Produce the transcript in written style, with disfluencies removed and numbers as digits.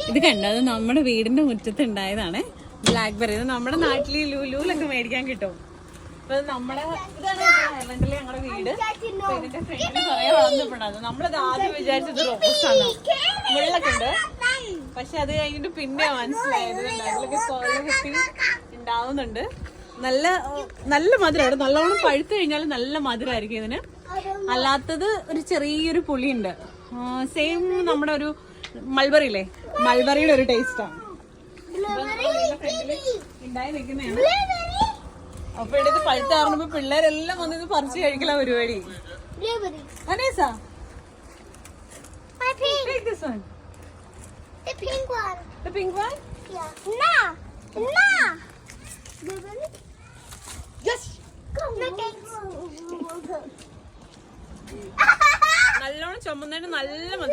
ഇത് കണ്ടോ, അത് നമ്മുടെ വീടിന്റെ മുറ്റത്ത് ഉണ്ടായതാണ് ബ്ലാക്ക്ബെറി. ഇത് നമ്മുടെ നാട്ടിൽ ലുലുലൊക്കെ മേടിക്കാൻ കിട്ടും. അപ്പൊ നമ്മളെ ഇതാണ് ഐലൻഡിലെ ഞങ്ങളുടെ വീട്. ഇതിന്റെ ഫ്രണ്ടിൽ കുറെ വളർന്നപ്പെടാതെ നമ്മളത് ആദ്യം വിചാരിച്ചത് റോസാണ്, മുള്ളൊക്കെ ഉണ്ട്. പക്ഷെ അത് കഴിഞ്ഞിട്ട് പിന്നെ മനസ്സിലായത് അതിലൊക്കെ കുട്ടി ഉണ്ടാവുന്നുണ്ട്. നല്ല നല്ല മധുരമാണ്. നല്ലോണം പഴുത്തു കഴിഞ്ഞാൽ നല്ല മധുരമായിരിക്കും ഇതിന്. അല്ലാത്തത് ഒരു ചെറിയൊരു പുളിയുണ്ട്. സെയിം നമ്മുടെ ഒരു മൾബറി ഇല്ലേ, മൾബറിയുടെ ഒരു ടേസ്റ്റാണ് ഉണ്ടായി നിൽക്കുന്നതാണ്. അപ്പൊ ഇവിടെ ഇത് പഴുത്താറുമ്പോ പിള്ളേരെല്ലാം വന്ന് ഇത് പറിച്ച് കഴിക്കല പരിപാടി. Anessa, take this one. The pink one. The pink one? Yeah. No. No. Yes. No, thanks. നല്ലോണം ചുമന്നതിന് നല്ല മധുരം.